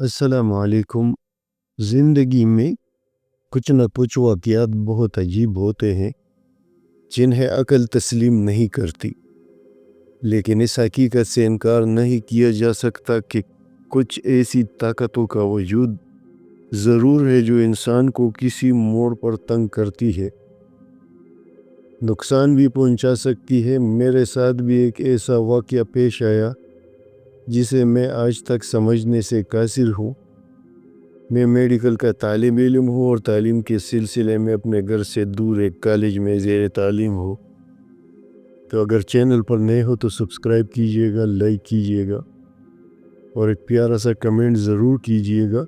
السلام علیکم۔ زندگی میں کچھ نہ کچھ واقعات بہت عجیب ہوتے ہیں جنہیں عقل تسلیم نہیں کرتی، لیکن اس حقیقت سے انکار نہیں کیا جا سکتا کہ کچھ ایسی طاقتوں کا وجود ضرور ہے جو انسان کو کسی موڑ پر تنگ کرتی ہے، نقصان بھی پہنچا سکتی ہے۔ میرے ساتھ بھی ایک ایسا واقعہ پیش آیا جسے میں آج تک سمجھنے سے قاصر ہوں۔ میں میڈیکل کا طالب علم ہوں اور تعلیم کے سلسلے میں اپنے گھر سے دور ایک کالج میں زیر تعلیم ہوں۔ تو اگر چینل پر نئے ہو تو سبسکرائب کیجئے گا، لائک کیجئے گا اور ایک پیارا سا کمنٹ ضرور کیجئے گا۔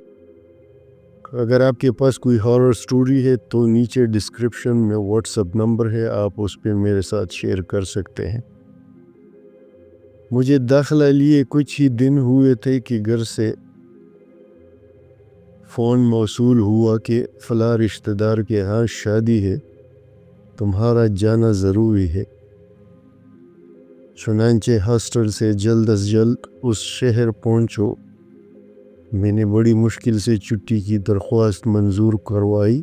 اگر آپ کے پاس کوئی ہارر سٹوری ہے تو نیچے ڈسکرپشن میں واٹس ایپ نمبر ہے، آپ اس پہ میرے ساتھ شیئر کر سکتے ہیں۔ مجھے داخلہ لیے کچھ ہی دن ہوئے تھے کہ گھر سے فون موصول ہوا کہ فلاں رشتہ دار کے ہاں شادی ہے، تمہارا جانا ضروری ہے۔ چنانچہ ہاسٹل سے جلد از جلد اس شہر پہنچو۔ میں نے بڑی مشکل سے چھٹی کی درخواست منظور کروائی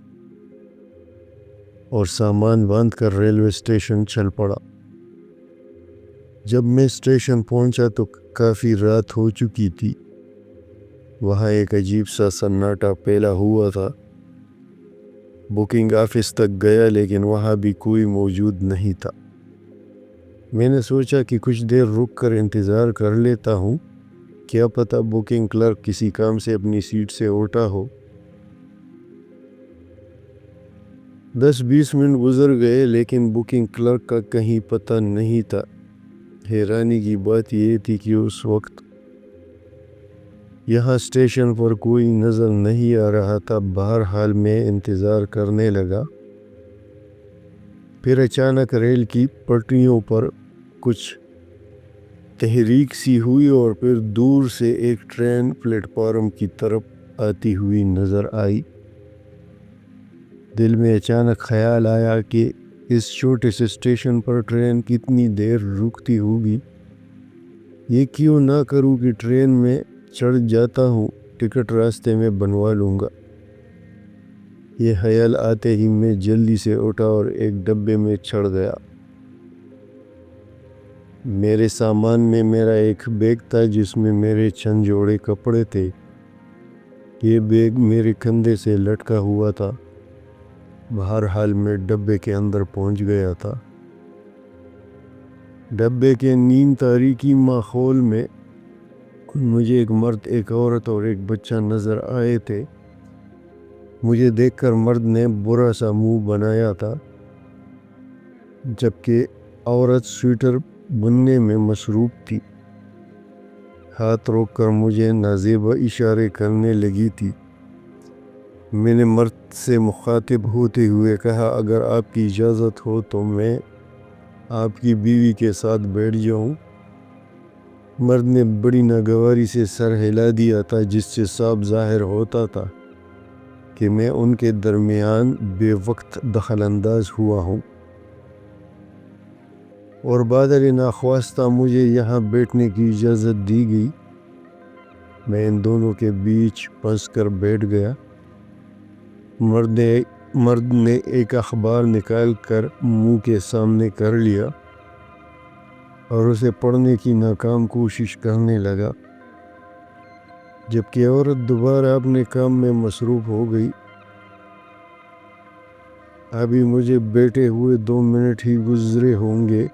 اور سامان باندھ کر ریلوے اسٹیشن چل پڑا۔ جب میں اسٹیشن پہنچا تو کافی رات ہو چکی تھی۔ وہاں ایک عجیب سا سناٹا پھیلا ہوا تھا۔ بکنگ آفس تک گیا لیکن وہاں بھی کوئی موجود نہیں تھا۔ میں نے سوچا کہ کچھ دیر رک کر انتظار کر لیتا ہوں، کیا پتہ بکنگ کلرک کسی کام سے اپنی سیٹ سے اٹھا ہو۔ 10-20 منٹ گزر گئے لیکن بکنگ کلرک کا کہیں پتہ نہیں تھا۔ حیرانی کی بات یہ تھی کہ اس وقت یہاں اسٹیشن پر کوئی نظر نہیں آ رہا تھا۔ بہرحال میں انتظار کرنے لگا۔ پھر اچانک ریل کی پٹریوں پر کچھ تحریک سی ہوئی اور پھر دور سے ایک ٹرین پلیٹ فارم کی طرف آتی ہوئی نظر آئی۔ دل میں اچانک خیال آیا کہ اس چھوٹے سے اسٹیشن پر ٹرین کتنی دیر رکتی ہوگی۔ یہ کیوں نہ کروں کہ ٹرین میں چڑھ جاتا ہوں، ٹکٹ راستے میں بنوا لوں گا۔ یہ خیال آتے ہی میں جلدی سے اٹھا اور ایک ڈبے میں چڑھ گیا۔ میرے سامان میں میرا ایک بیگ تھا جس میں میرے چند جوڑے کپڑے تھے۔ یہ بیگ میرے کندھے سے لٹکا ہوا تھا۔ بہرحال میں ڈبے کے اندر پہنچ گیا تھا۔ ڈبے کے نیم تاریکی ماحول میں مجھے ایک مرد، ایک عورت اور ایک بچہ نظر آئے تھے۔ مجھے دیکھ کر مرد نے برا سا منہ بنایا تھا، جبکہ عورت سویٹر بننے میں مصروف تھی۔ ہاتھ روک کر مجھے نازیبا اشارے کرنے لگی تھی۔ میں نے مرد سے مخاطب ہوتے ہوئے کہا، اگر آپ کی اجازت ہو تو میں آپ کی بیوی کے ساتھ بیٹھ جاؤں۔ مرد نے بڑی ناگواری سے سر ہلا دیا تھا، جس سے صاف ظاہر ہوتا تھا کہ میں ان کے درمیان بے وقت دخل انداز ہوا ہوں، اور بادر ناخواستہ مجھے یہاں بیٹھنے کی اجازت دی گئی۔ میں ان دونوں کے بیچ پھنس کر بیٹھ گیا۔ مرد نے ایک اخبار نکال کر منہ کے سامنے کر لیا اور اسے پڑھنے کی ناکام کوشش کرنے لگا، جبکہ عورت دوبارہ اپنے کام میں مصروف ہو گئی۔ ابھی مجھے بیٹھے ہوئے 2 منٹ ہی گزرے ہوں گے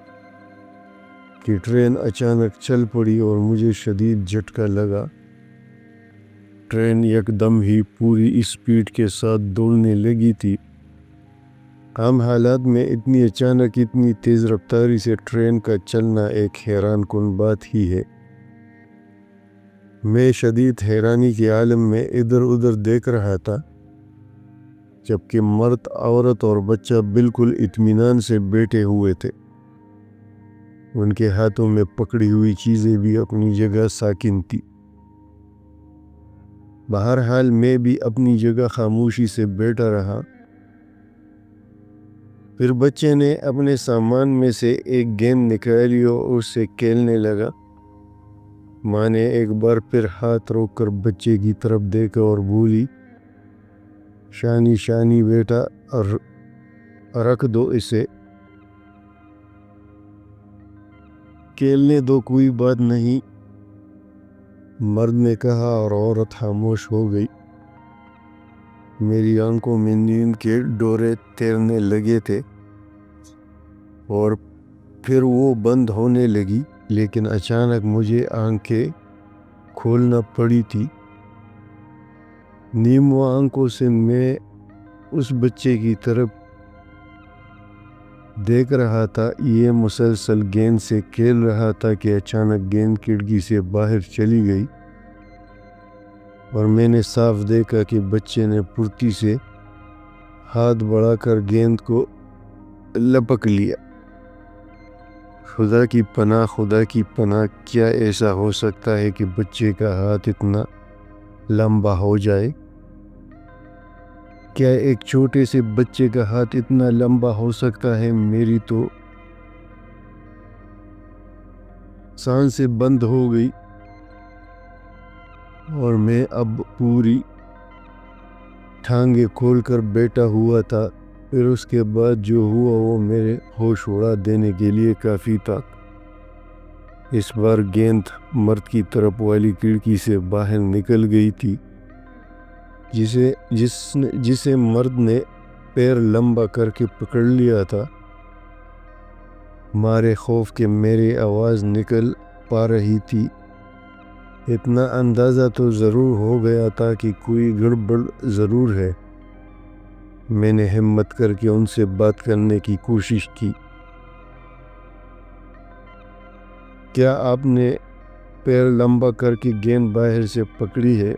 کہ ٹرین اچانک چل پڑی اور مجھے شدید جھٹکا لگا۔ ٹرین یکدم ہی پوری اسپیڈ کے ساتھ دوڑنے لگی تھی۔ عام حالات میں اتنی اچانک، اتنی تیز رفتاری سے ٹرین کا چلنا ایک حیران کن بات ہی ہے۔ میں شدید حیرانی کے عالم میں ادھر ادھر دیکھ رہا تھا، جبکہ مرد، عورت اور بچہ بالکل اطمینان سے بیٹھے ہوئے تھے۔ ان کے ہاتھوں میں پکڑی ہوئی چیزیں بھی اپنی جگہ ساکن تھی۔ بہرحال میں بھی اپنی جگہ خاموشی سے بیٹھا رہا۔ پھر بچے نے اپنے سامان میں سے ایک گیم نکالی اور اس سے کھیلنے لگا۔ ماں نے ایک بار پھر ہاتھ روک کر بچے کی طرف دیکھا اور بولی، شانی شانی بیٹا، رکھ دو اسے، کھیلنے دو، کوئی بات نہیں۔ مرد نے کہا اور عورت خاموش ہو گئی۔ میری آنکھوں میں نیند کے ڈورے تیرنے لگے تھے اور پھر وہ بند ہونے لگی، لیکن اچانک مجھے آنکھیں کھولنا پڑی تھی۔ نیمو آنکھوں سے میں اس بچے کی طرف دیکھ رہا تھا، یہ مسلسل گیند سے کھیل رہا تھا کہ اچانک گیند کھڑکی سے باہر چلی گئی اور میں نے صاف دیکھا کہ بچے نے پھرتی سے ہاتھ بڑھا کر گیند کو لپک لیا۔ خدا کی پناہ، خدا کی پناہ، کیا ایسا ہو سکتا ہے کہ بچے کا ہاتھ اتنا لمبا ہو جائے؟ کیا ایک چھوٹے سے بچے کا ہاتھ اتنا لمبا ہو سکتا ہے؟ میری تو سانسیں بند ہو گئی اور میں اب پوری ٹھانگیں کھول کر بیٹھا ہوا تھا۔ پھر اس کے بعد جو ہوا وہ میرے ہوش اڑا دینے کے لیے کافی تھا۔ اس بار گیند مرد کی طرف والی کھڑکی سے باہر نکل گئی تھی، جسے مرد نے پیر لمبا کر کے پکڑ لیا تھا۔ مارے خوف کے میری آواز نکل پا رہی تھی۔ اتنا اندازہ تو ضرور ہو گیا تھا کہ کوئی گڑبڑ ضرور ہے۔ میں نے ہمت کر کے ان سے بات کرنے کی کوشش کی۔ کیا آپ نے پیر لمبا کر کے گیند باہر سے پکڑی ہے؟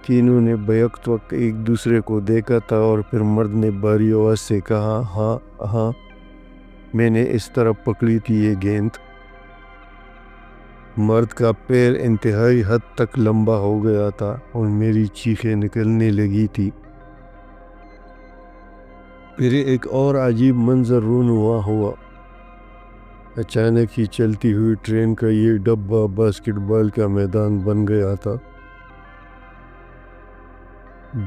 تینوں نے بیک وقت ایک دوسرے کو دیکھا تھا اور پھر مرد نے بھاری آواز سے کہا، ہاں، میں نے اس طرح پکڑی تھی یہ گیند۔ مرد کا پیر انتہائی حد تک لمبا ہو گیا تھا اور میری چیخیں نکلنے لگی تھی۔ پھر ایک اور عجیب منظر رونما ہوا۔ اچانک ہی چلتی ہوئی ٹرین کا یہ ڈبہ باسکٹ بال کا میدان بن گیا تھا۔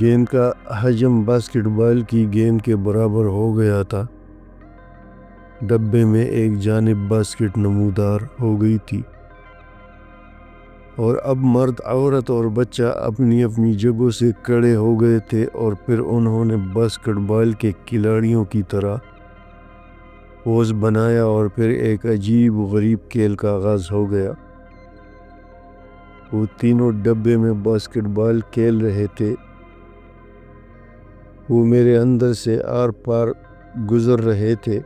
گیند کا حجم باسکٹ بال کی گیند کے برابر ہو گیا تھا۔ ڈبے میں ایک جانب باسکٹ نمودار ہو گئی تھی اور اب مرد، عورت اور بچہ اپنی اپنی جگہوں سے کھڑے ہو گئے تھے اور پھر انہوں نے باسکٹ بال کے کھلاڑیوں کی طرح پوز بنایا اور پھر ایک عجیب غریب کھیل کا آغاز ہو گیا۔ وہ تینوں ڈبے میں باسکٹ بال کھیل رہے تھے۔ وہ میرے اندر سے آر پار گزر رہے تھے۔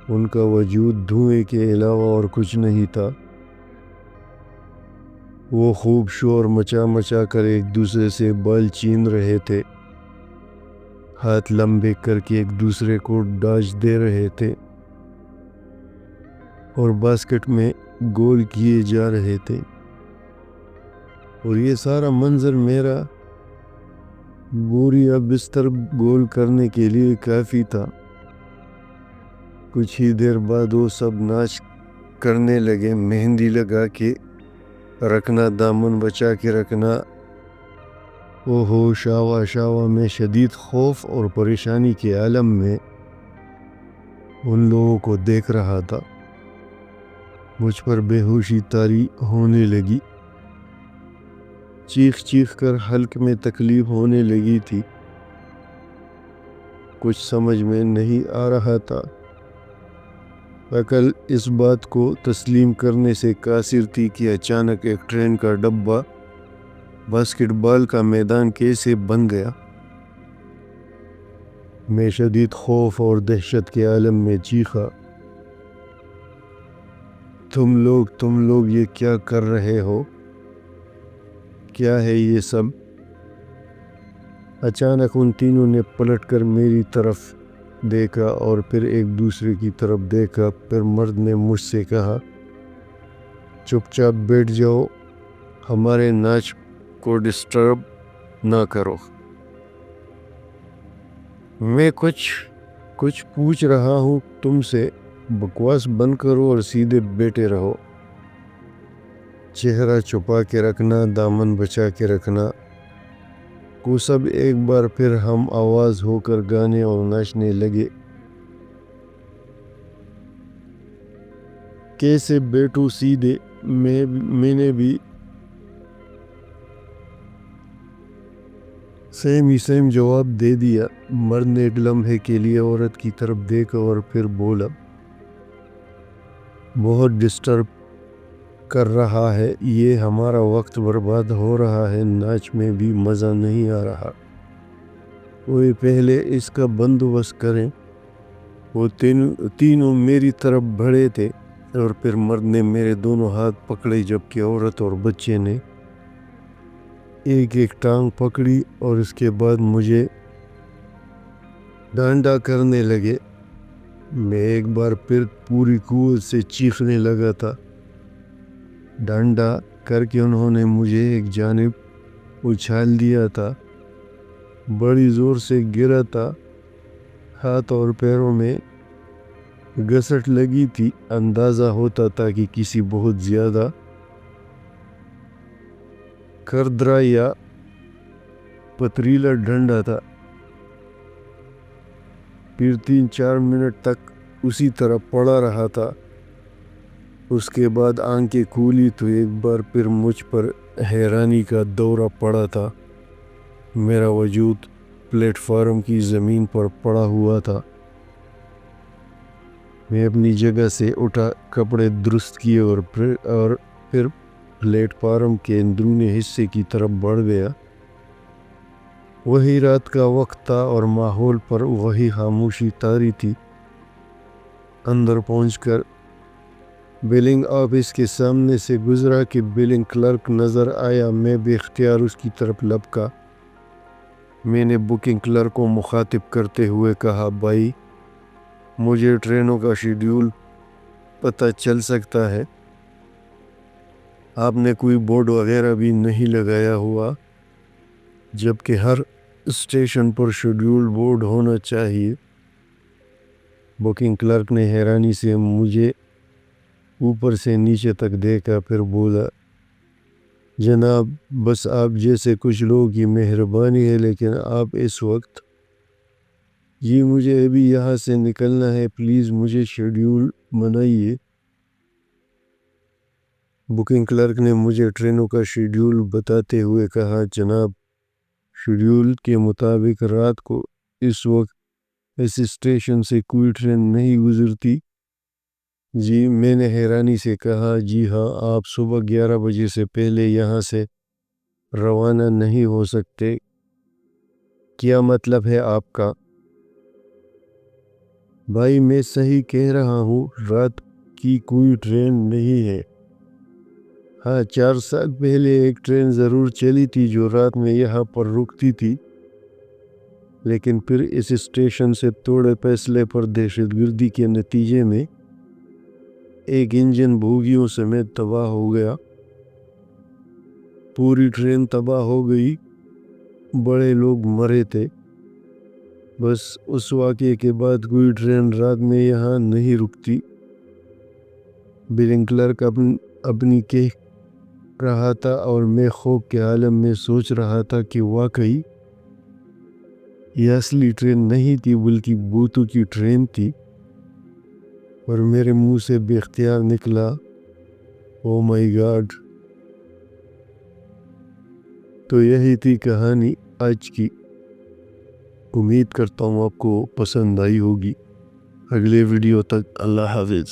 ان کا وجود دھوئیں کے علاوہ اور کچھ نہیں تھا۔ وہ خوب شور مچا کر ایک دوسرے سے بال چھین رہے تھے، ہاتھ لمبے کر کے ایک دوسرے کو ڈاج دے رہے تھے اور باسکٹ میں گول کیے جا رہے تھے۔ اور یہ سارا منظر میرا بوریا بستر گول کرنے کے لیے کافی تھا۔ کچھ ہی دیر بعد وہ سب ناچ کرنے لگے، مہندی لگا کے رکھنا، دامن بچا کے رکھنا۔ اوہو شاوا شاوا، میں شدید خوف اور پریشانی کے عالم میں ان لوگوں کو دیکھ رہا تھا۔ مجھ پر بے ہوشی طاری ہونے لگی، چیخ کر حلق میں تکلیف ہونے لگی تھی۔ کچھ سمجھ میں نہیں آ رہا تھا۔ عقل اس بات کو تسلیم کرنے سے قاصر تھی کہ اچانک ایک ٹرین کا ڈبہ باسکٹ بال کا میدان کیسے بن گیا۔ میں شدید خوف اور دہشت کے عالم میں چیخا، تم لوگ یہ کیا کر رہے ہو؟ کیا ہے یہ سب؟ اچانک ان تینوں نے پلٹ کر میری طرف دیکھا اور پھر ایک دوسرے کی طرف دیکھا۔ پھر مرد نے مجھ سے کہا، چپ چاپ بیٹھ جاؤ، ہمارے ناچ کو ڈسٹرب نہ کرو۔ میں کچھ پوچھ رہا ہوں تم سے، بکواس بند کرو اور سیدھے بیٹھے رہو۔ چہرہ چھپا کے رکھنا، دامن بچا کے رکھنا، وہ سب ایک بار پھر ہم آواز ہو کر گانے اور ناچنے لگے۔ کیسے بیٹو سیدھے، میں نے بھی سیم جواب دے دیا۔ مرد نے ایک لمحے کے لیے عورت کی طرف دیکھا اور پھر بولا، بہت ڈسٹرب کر رہا ہے یہ، ہمارا وقت برباد ہو رہا ہے، ناچ میں بھی مزہ نہیں آ رہا، وہ پہلے اس کا بندوبست کریں۔ وہ تینوں میری طرف بڑھے تھے اور پھر مرد نے میرے دونوں ہاتھ پکڑے، جبکہ عورت اور بچے نے ایک ایک ٹانگ پکڑی اور اس کے بعد مجھے ڈانڈا کرنے لگے۔ میں ایک بار پھر پوری قوت سے چیخنے لگا تھا۔ ڈانڈا کر کے انہوں نے مجھے ایک جانب اچھال دیا تھا، بڑی زور سے گرا تھا، ہاتھ اور پیروں میں گھسٹ لگی تھی، اندازہ ہوتا تھا کہ کسی بہت زیادہ کھردرا یا پتریلا ڈنڈا تھا۔ پھر 3-4 منٹ تک اسی طرح پڑا رہا تھا، اس کے بعد آنکھیں کھولی تو ایک بار پھر مجھ پر حیرانی کا دورہ پڑا تھا۔ میرا وجود پلیٹ فارم کی زمین پر پڑا ہوا تھا۔ میں اپنی جگہ سے اٹھا، کپڑے درست کیے اور پھر پلیٹ فارم کے اندرونی حصے کی طرف بڑھ گیا۔ وہی رات کا وقت تھا اور ماحول پر وہی خاموشی طاری تھی۔ اندر پہنچ کر بلنگ آفس کے سامنے سے گزرا کہ بلنگ کلرک نظر آیا۔ میں بے اختیار اس کی طرف لپکا۔ میں نے بکنگ کلرک کو مخاطب کرتے ہوئے کہا، بھائی مجھے ٹرینوں کا شیڈیول پتہ چل سکتا ہے؟ آپ نے کوئی بورڈ وغیرہ بھی نہیں لگایا ہوا، جبکہ ہر اسٹیشن پر شیڈیول بورڈ ہونا چاہیے۔ بکنگ کلرک نے حیرانی سے مجھے اوپر سے نیچے تک دیکھا، پھر بولا، جناب بس آپ جیسے کچھ لوگوں کی مہربانی ہے، لیکن آپ اس وقت جی مجھے ابھی یہاں سے نکلنا ہے، پلیز مجھے شیڈیول بنائیے۔ بکنگ کلرک نے مجھے ٹرینوں کا شیڈیول بتاتے ہوئے کہا، جناب شیڈیول کے مطابق رات کو اس وقت اس اسٹیشن سے کوئی ٹرین نہیں گزرتی۔ جی، میں نے حیرانی سے کہا، جی ہاں، آپ صبح 11 بجے سے پہلے یہاں سے روانہ نہیں ہو سکتے۔ کیا مطلب ہے آپ کا؟ بھائی میں صحیح کہہ رہا ہوں، رات کی کوئی ٹرین نہیں ہے۔ ہاں 4 سال پہلے ایک ٹرین ضرور چلی تھی جو رات میں یہاں پر رکتی تھی، لیکن پھر اس اسٹیشن سے تھوڑے فاصلے پر دہشت گردی کے نتیجے میں ایک انجن بوگیوں سمیت تباہ ہو گیا۔ پوری ٹرین تباہ ہو گئی، بڑے لوگ مرے تھے۔ بس اس واقعے کے بعد کوئی ٹرین رات میں یہاں نہیں رکتی۔ بلنگ کلرک اپنی کہہ رہا تھا اور میں خوف کے عالم میں سوچ رہا تھا کہ واقعی یہ اصلی ٹرین نہیں تھی بلکہ بھوتوں کی ٹرین تھی، اور میرے منہ سے بے اختیار نکلا، او مائی گاڈ۔ تو یہی تھی کہانی آج کی۔ امید کرتا ہوں آپ کو پسند آئی ہوگی۔ اگلے ویڈیو تک اللہ حافظ۔